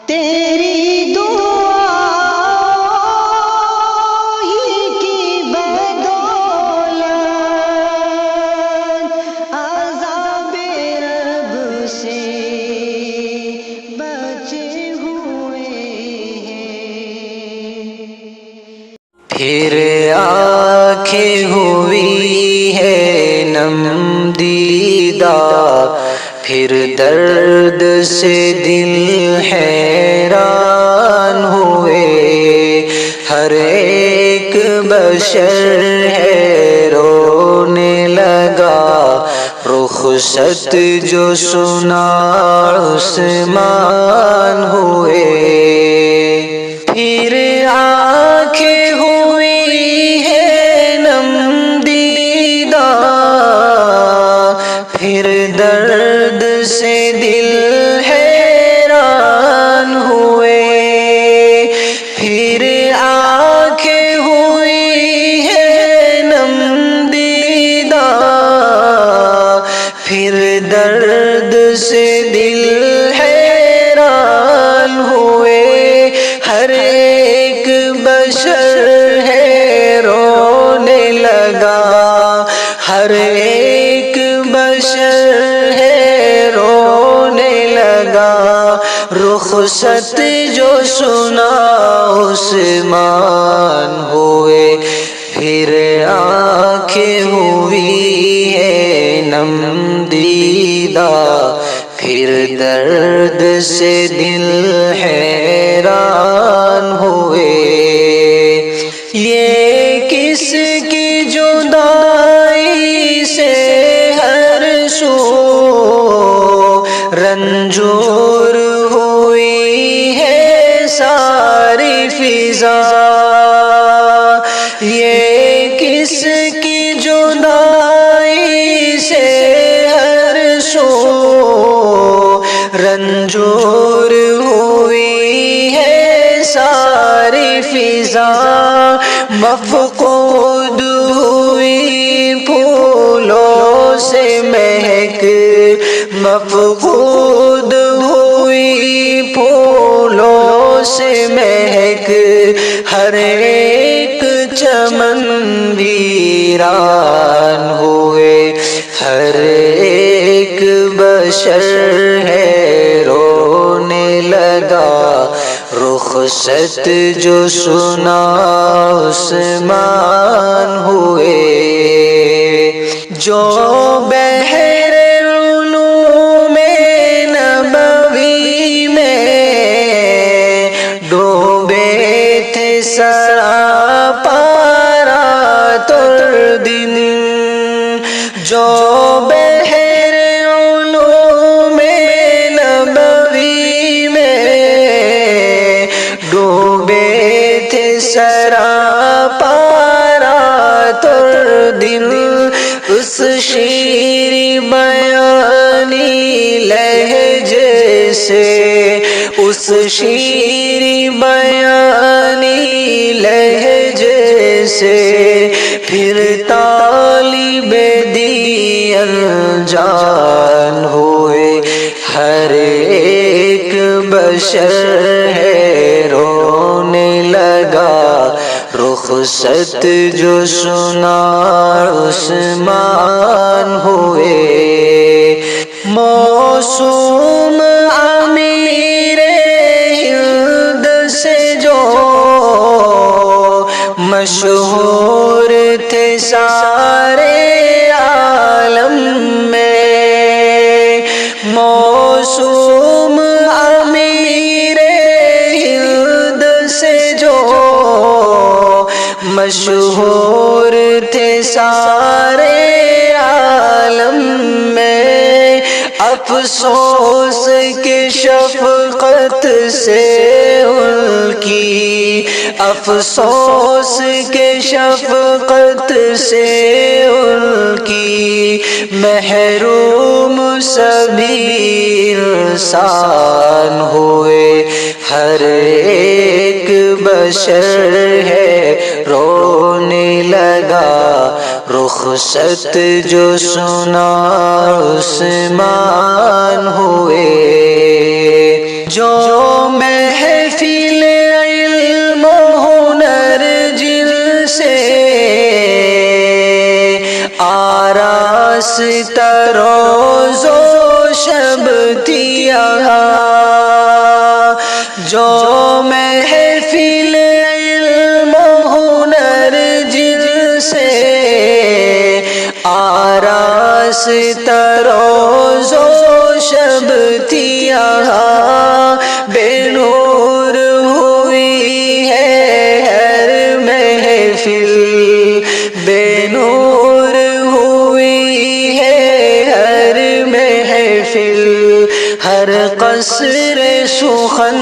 تیری دعا ہی کی بدولت عذاب رب سے بچے ہوئے ہیں۔ پھر آنکھیں ہوئی ہے نم دیدہ، پھر درد سے دل حیران ہوئے، ہر ایک بشر ہے رونے لگا، رخصت جو سنا عثمان ہوئے۔ پھر آنکھیں ہوئی ہے نم دیدہ، پھر درد سے دل حیران ہوئے، پھر آنکھیں ہوئی ہے نم دیدہ، پھر درد سے دل حیران ہوئے، ہر ایک بشر ہے رونے لگا، ہر ایک بشر ہے رونے لگا، رخصت جو سنا عثمان ہوئے۔ پھر آنکھیں ہوئی ہے نم دیدہ، پھر درد سے دل حیران ہوئے۔ یہ کس کی جدائی سے ہر سو رنجور ہوئی ہے ساری فضا، یہ کس کی جدائی سے ہر سو رنجور ہوئی ہے ساری فضا، مفقود ہوئی پھولوں سے مہک، مفقود ہوئی پھولوں سے مہک، ہر ایک چمن ویران ہوئے، ہر ایک بشر ہے رونے لگا، رخصت جو سنا عثمان ہوئے۔ جو بحر علوم نبوی میں ڈوبے تھے سراپا رات اور دن، جو بحر علوم نبوی میں ڈوبے تھے سراپا رات اور دن، اس شیریں بیانی لہجے سے، اس شیریں بیانی لہجے سے، پھر طالب دین جان ہوئے، ہر ایک بشر ہے رونے لگا، رخصت جو سنا عثمان ہوئے۔ موسوم امیر ہند سے جو مشہور تھے سارے عالم میں، موسوم امیر ہند سے جو مشہور تھے سارے عالم میں، افسوس کہ شفقت سے ان کی، افسوس کہ شفقت سے ان کی، محروم سبھی انسان ہوئے، ہر ایک بشر ہے رونے لگا، رخصت جو سنا عثمان ہوئے۔ جو محفل علم و ہنر جن سے آراستہ روز و شب تھی یہاں، جو محفل علم و ہنر جن سے آراستہ روز و شب تھی یہاں، بے نور ہوئی ہے ہر محفل، بے نور ہوئی ہے ہر محفل، ہر قصر سخن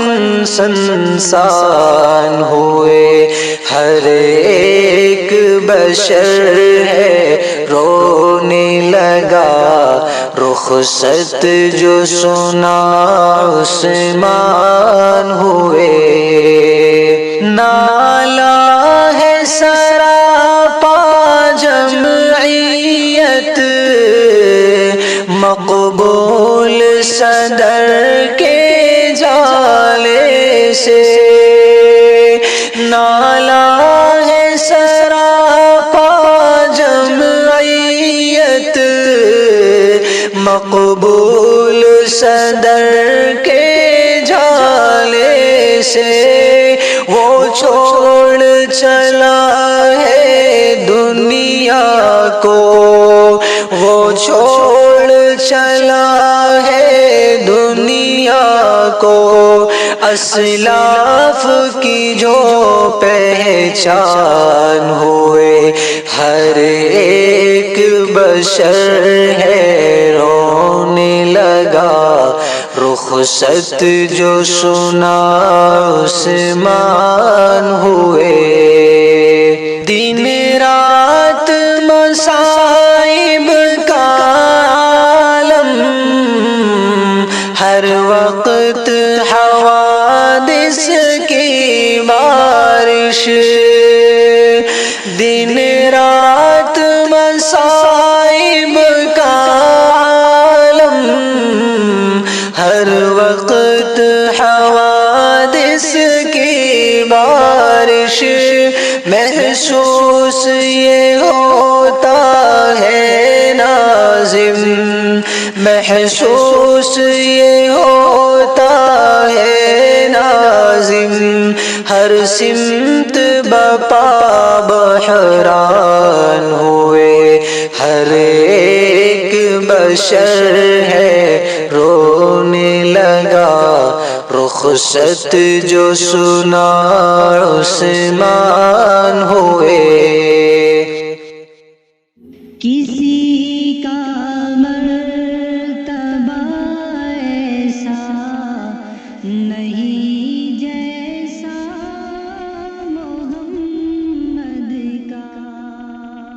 سنسان ہوئے، ہر ایک بشر ہے رونے لگا، رخصت جو سنا عثمان ہوئے، نالا ہے سراپا جمعیت مقبول صدر کے جالے سے، نالا ہے سراپا جمعیت مقبول صدر کے جالے سے، وہ چھوڑ چلا ہے دنیا کو، وہ چھوڑ چلا ہے دنیا کو، اسلاف کی جو پہچان ہوئے، ہر ایک بشر ہے رونے لگا، رخصت جو سنا عثمان ہوئے، دن رات مصائب کا عالم، ہر وقت حوادث کی بارش، دن رات مصائب کا عالم، ہر وقت حوادث کی بارش، محسوس یہ ہوتا ہے ناظم، محسوس یہ ہوتا ہے ناظم، ہر سمت بپا بحران ہوئے، ہر ایک بشر ہے رونے لگا، رخصت جو سنا عثمان ہوئے۔